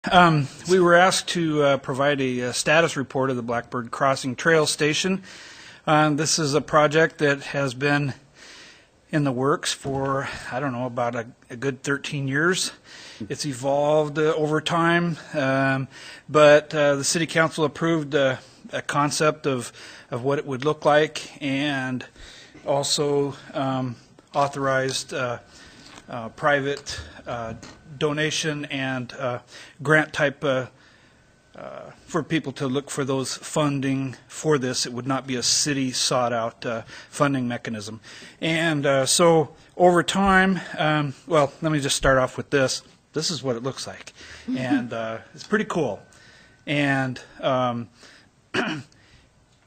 We were asked to provide a status report of the Blackbird Crossing Trail Station. This is a project that has been in the works for, I don't know, about a good 13 years. It's evolved over time, but the City Council approved a concept of what it would look like, and also authorized private donation and grant type for people to look for those funding for this. It would not be a city sought out funding mechanism. And so over time, well, let me just start off with this. This is what it looks like. And it's pretty cool. And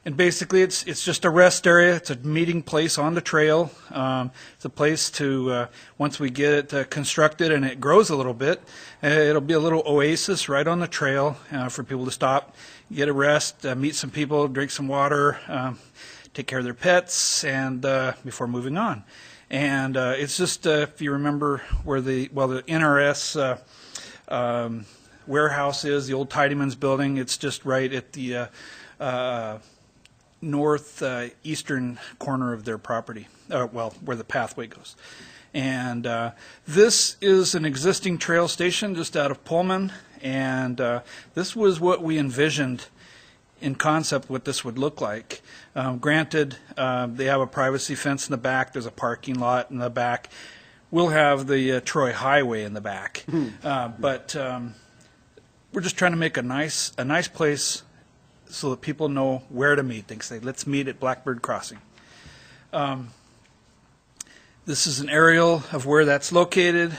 and basically, it's just a rest area. It's a meeting place on the trail. It's a place to, once we get it constructed and it grows a little bit, it'll be a little oasis right on the trail for people to stop, get a rest, meet some people, drink some water, take care of their pets, and before moving on. And it's just, if you remember where the NRS warehouse is, the old Tidyman's building, it's just right at the northeastern corner of their property, well, where the pathway goes. And this is an existing trail station just out of Pullman, and this was what we envisioned in concept what this would look like. Granted, they have a privacy fence in the back, there's a parking lot in the back. We'll have the Troy Highway in the back. But we're just trying to make a nice place so that people know where to meet. They can say, let's meet at Blackbird Crossing. This is an aerial of where that's located.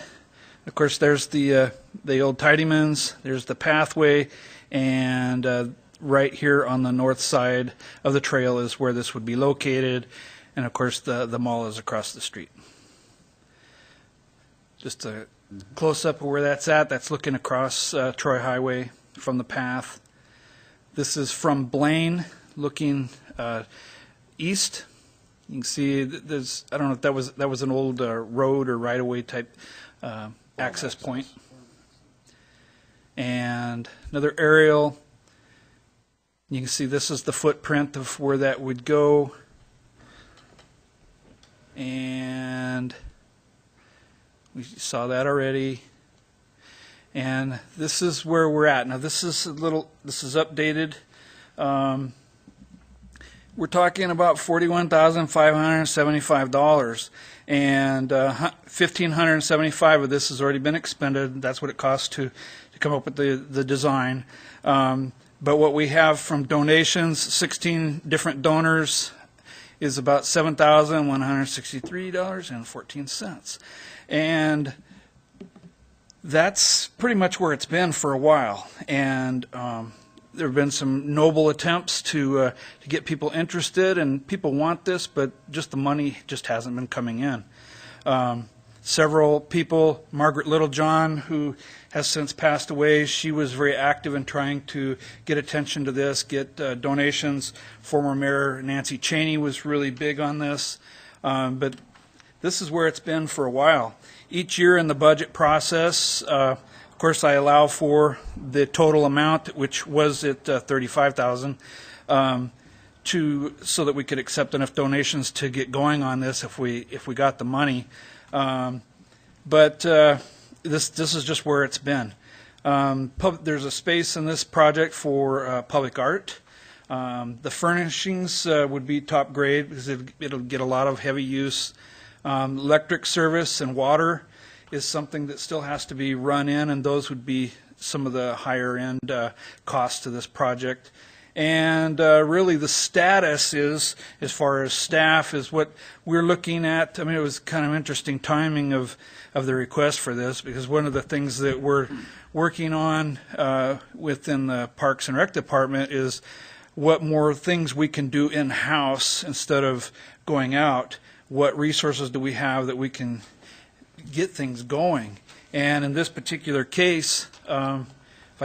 Of course, there's the old Tidyman's, there's the pathway, and right here on the north side of the trail is where this would be located. And of course, the mall is across the street. Just a close-up of where that's at. That's looking across Troy Highway from the path. This is from Blaine, looking east. You can see there's, I don't know if that was an old road or right-of-way type access point. And another aerial. You can see this is the footprint of where that would go. And we saw that already. And this is where we're at. Now this is updated. We're talking about $41,575, and $1,575 of this has already been expended. That's what it costs to come up with the design. But what we have from donations, 16 different donors, is about $7,163.14. And that's pretty much where it's been for a while, and there have been some noble attempts to get people interested, and people want this, but just the money just hasn't been coming in. Several people, Margaret Littlejohn, who has since passed away, she was very active in trying to get attention to this, get donations. Former Mayor Nancy Cheney was really big on this, but this is where it's been for a while. Each year in the budget process, of course, I allow for the total amount, which was at $35,000, so that we could accept enough donations to get going on this if we got the money. But this is just where it's been. There's a space in this project for public art. The furnishings would be top grade because it'll get a lot of heavy use. Electric service and water is something that still has to be run in, and those would be some of the higher end costs to this project. And really the status is, as far as staff, is what we're looking at. I mean, it was kind of interesting timing of the request for this, because one of the things that we're working on within the Parks and Rec Department is what more things we can do in-house instead of going out. What resources do we have that we can get things going? And in this particular case, if I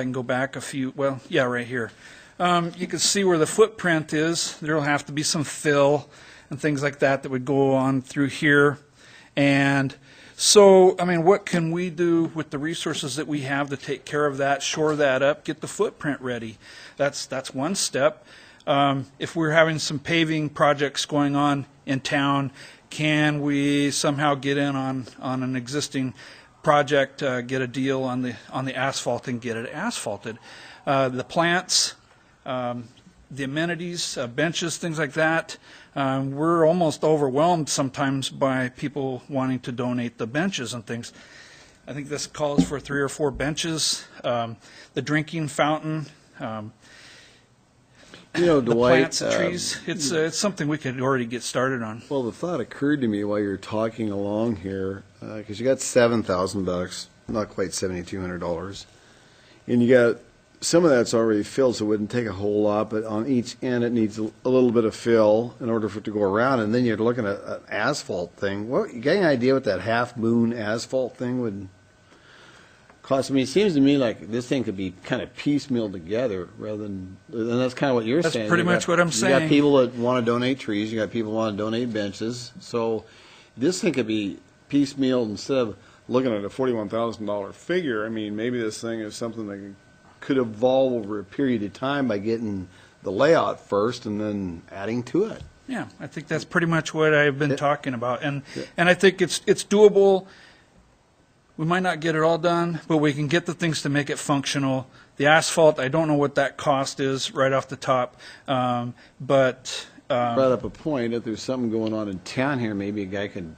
can go back a few, well, yeah, right here. You can see where the footprint is. There will have to be some fill and things like that that would go on through here. And So, I mean, what can we do with the resources that we have to take care of that, shore that up, get the footprint ready? That's one step. If we're having some paving projects going on in town, can we somehow get in on an existing project, get a deal on the asphalt and get it asphalted? The plants, the amenities, benches, things like that. We're almost overwhelmed sometimes by people wanting to donate the benches and things. I think this calls for 3 or 4 benches. The drinking fountain. Dwight, the plants and trees. It's something we could already get started on. Well, the thought occurred to me while you're talking along here, because you got $7,000, not quite $7,200, and you got some of that's already filled, so it wouldn't take a whole lot. But on each end, it needs a little bit of fill in order for it to go around. And then you're looking at an asphalt thing. What, you got any idea what that half moon asphalt thing would cost? I mean, it seems to me like this thing could be kind of piecemeal together rather than, and that's kind of what you're saying. That's pretty much what I'm saying. You got people that want to donate trees, you got people who want to donate benches. So this thing could be piecemeal instead of looking at a $41,000 figure. I mean, maybe this thing is something that could evolve over a period of time by getting the layout first and then adding to it. Yeah, I think that's pretty much what I've been talking about. And I think it's doable. We might not get it all done, but we can get the things to make it functional. The asphalt, I don't know what that cost is right off the top, but brought up a point. If there's something going on in town here, maybe a guy could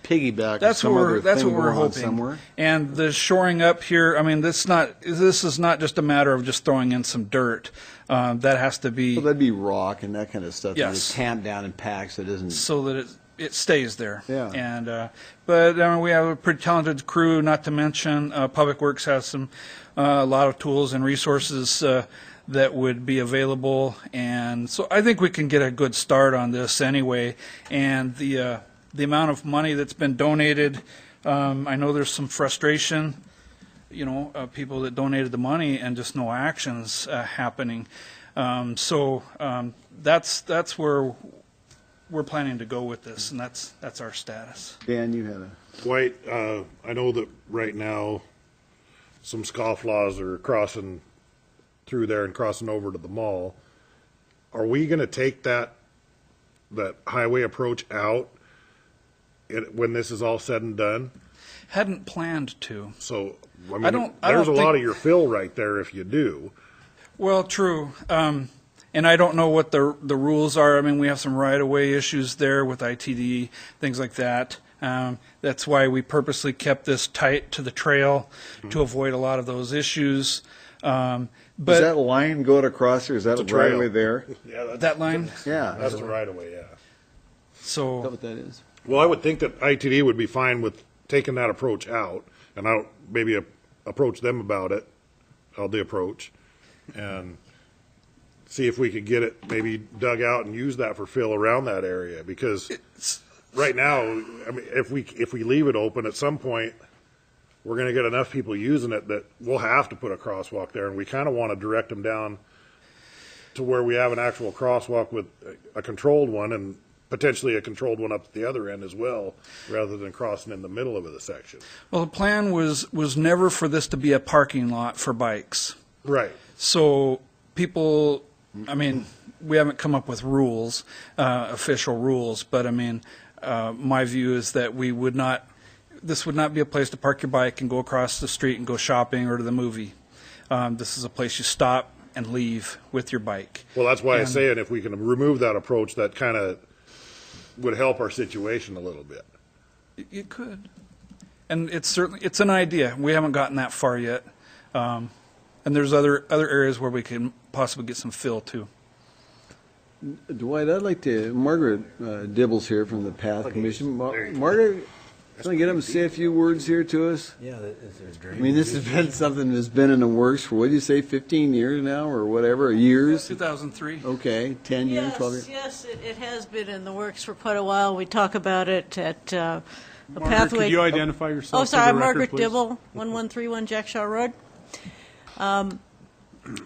piggyback. That's what we're hoping. Somewhere. And the shoring up here, I mean, this is not just a matter of just throwing in some dirt. That has to be. Well, that'd be rock and that kind of stuff. Yes. It's tamped down and packed so it doesn't. So that it stays there. Yeah. And but we have a pretty talented crew. Not to mention, Public Works has some a lot of tools and resources that would be available. And so I think we can get a good start on this anyway. And the amount of money that's been donated, I know there's some frustration, people that donated the money and just no actions happening. So that's where we're planning to go with this, and that's our status. Dan, you had a... Dwight, I know that right now some scofflaws are crossing through there and crossing over to the mall. Are we going to take that highway approach out when this is all said and done? Hadn't planned to. So, I mean, there's a lot of your fill right there if you do. Well, true. And I don't know what the rules are. I mean, we have some right-of-way issues there with ITD, things like that. That's why we purposely kept this tight to the trail to avoid a lot of those issues. But does that line go across, or is that a right-of-way there? Yeah, that line? Yeah. That's the right-of-way, yeah. So, Is that what that is? Well, I would think that ITD would be fine with taking that approach out, and I'll maybe approach them about it. I'll the approach, and see if we could get it maybe dug out and use that for fill around that area. Because right now, I mean, if we leave it open, at some point, we're going to get enough people using it that we'll have to put a crosswalk there, and we kind of want to direct them down to where we have an actual crosswalk with a controlled one, and potentially a controlled one up at the other end as well, rather than crossing in the middle of the section. well, the plan was never for this to be a parking lot for bikes. Right. So people, I mean, we haven't come up with rules, official rules, but I mean, my view is that this would not be a place to park your bike and go across the street and go shopping or to the movie. This is a place you stop and leave with your bike. Well, that's why I'm saying if we can remove that approach, that kind of would help our situation a little bit. It could. And it's an idea. We haven't gotten that far yet. And there's other areas where we can possibly get some fill too. Dwight, I'd like to, Margaret Dibbles here from the Path Commission. Margaret, can I get him to say a few words here to us? Yeah, is there a dream? I mean, this has been something that's been in the works for, what do you say, 15 years now, or whatever, years? 2003. Okay, 10 years, 12 years? Yes, it has been in the works for quite a while. We talk about it at the Margaret, pathway. could you identify yourself? Oh, sorry, I'm for the record, Margaret please? Dibble, 1131 Jackshaw Road.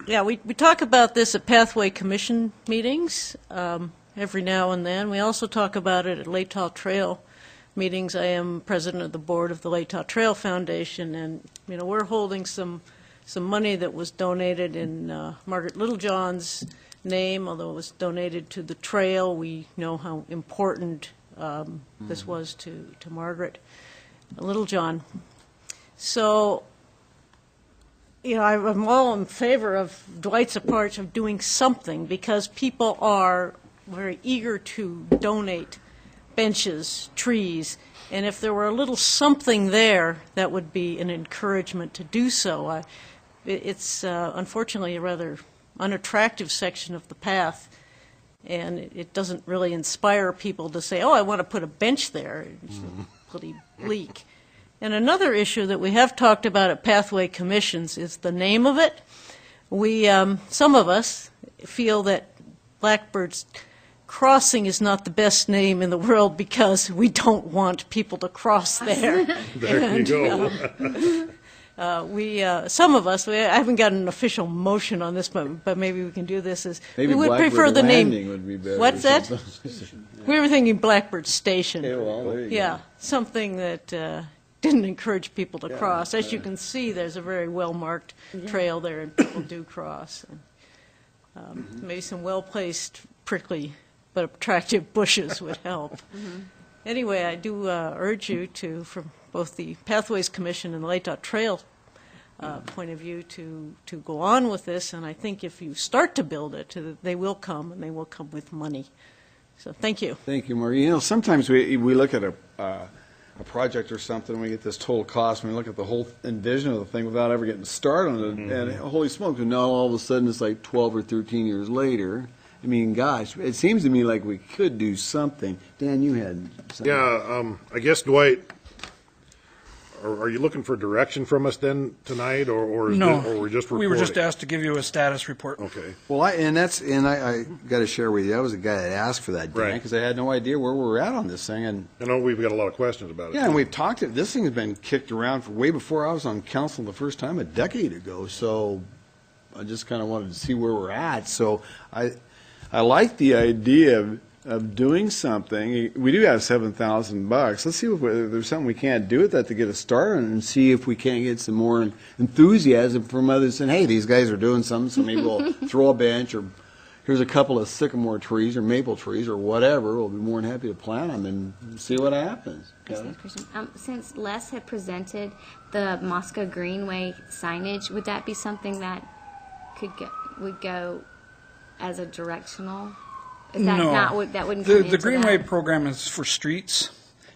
Yeah, we talk about this at Pathway Commission meetings every now and then. We also talk about it at Lake Trail meetings. I am president of the board of the Latah Trail Foundation, and we're holding some money that was donated in Margaret Littlejohn's name, although it was donated to the trail. We know how important this was to Margaret Littlejohn. So, I'm all in favor of Dwight's approach of doing something, because people are very eager to donate benches, trees, and if there were a little something there, that would be an encouragement to do so. It's unfortunately a rather unattractive section of the path, and it doesn't really inspire people to say, oh, I want to put a bench there. It's pretty bleak. And another issue that we have talked about at Pathway Commissions is the name of it. Some of us feel that Blackbird's Crossing is not the best name in the world because we don't want people to cross there. There you go. Some of us, I haven't got an official motion on this, but maybe we can do this. Maybe we would Blackbird prefer the Landing name. would be better. What's that? We were thinking Blackbird Station. Okay, well, there you Yeah, go. something that didn't encourage people to cross. As you can see, there's a very well-marked trail there, and people do cross. And, maybe some well-placed, prickly but attractive bushes would help. Anyway, I do urge you to, from both the Pathways Commission and the Latah Trail point of view, to go on with this. And I think if you start to build it, they will come, and they will come with money. So thank you. Thank you, Marie. Sometimes we look at a project or something, and we get this total cost, and we look at the whole envision of the thing without ever getting started on it, and holy smokes, and now all of a sudden it's like 12 or 13 years later. I mean, gosh, it seems to me like we could do something. Dan, you had something. Yeah, I guess, Dwight, are you looking for direction from us then tonight, or or we're just reporting? we were just asked to give you a status report. Okay. Well, I got to share with you, I was the guy that asked for that, Dan, Right. because I had no idea where we were at on this thing, and I know we've got a lot of questions about it. yeah, and we've talked. This thing has been kicked around for way before I was on council the first time, a decade ago. So I just kind of wanted to see where we're at. So I like the idea of doing something. We do have $7,000. Let's see if there's something we can't do with that to get us started, and see if we can't get some more enthusiasm from others saying, hey, these guys are doing something, so maybe we'll throw a bench, or here's a couple of sycamore trees or maple trees or whatever. We'll be more than happy to plant them and see what happens. Since Les had presented the Moscow Greenway signage, would that be something that would go as a directional? Is that No. that wouldn't come The into Greenway that? program is for streets,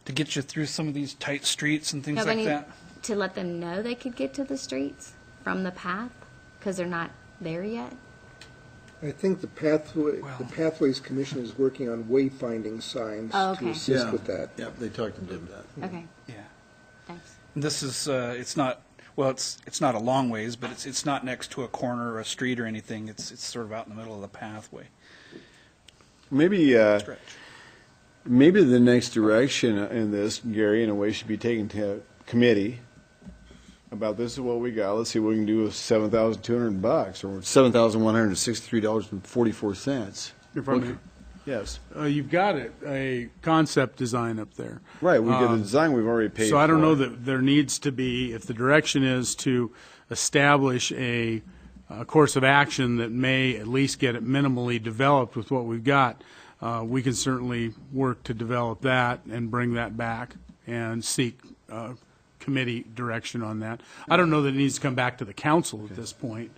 to get you through some of these tight streets and things No, but I like mean, that. to let them know they could get to the streets from the path because they're not there yet. I think the Pathways Commission is working on wayfinding signs Oh, to okay. assist with that. Yep, they talked about that. Okay, Yeah. thanks. This is, it's not, well, it's not a long ways, but it's not next to a corner or a street or anything. It's sort of out in the middle of the pathway. Maybe Stretch. maybe the next direction in this, Gary, in a way, should be taken to committee about this is what we got. Let's see what we can do with $7,200 or $7,163.44. If I may. Yes. You've got a concept design up there. Right, we get a design we've already paid for. So I don't know that there needs to be, if the direction is to establish a course of action that may at least get it minimally developed with what we've got, we can certainly work to develop that and bring that back and seek committee direction on that. I don't know that it needs to come back to the council at this point,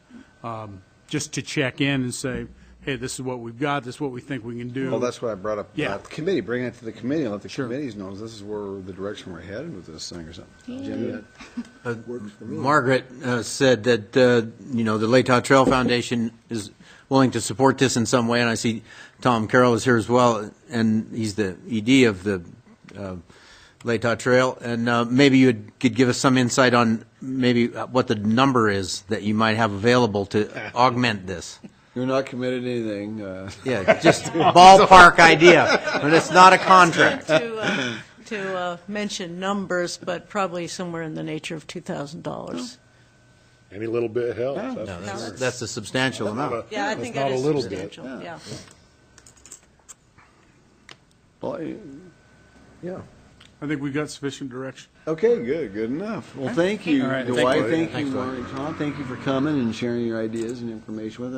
just to check in and say, hey, this is what we've got, this is what we think we can do. Well, that's why I brought up Yeah. the committee, bring it to the committee and let the Sure. committees know this is where the direction we're headed with this thing or something. Jim, Margaret said that, the Latah Trail Foundation is willing to support this in some way, and I see Tom Carroll is here as well, and he's the ED of the Latah Trail, and maybe you could give us some insight on maybe what the number is that you might have available to augment this. you're not committed to anything. Yeah, just ballpark idea, but it's not a contract. To mention numbers, but probably somewhere in the nature of $2,000. Any little bit helps. No, That's for sure. that's a substantial amount. Yeah, I That's think not that a is little bit. substantial, yeah. Well, Yeah. I think we got sufficient direction. Okay, good enough. Well, thank you, All right, Dwight. thank you. Thank you, Mark and Tom. Thank you for coming and sharing your ideas and information with us.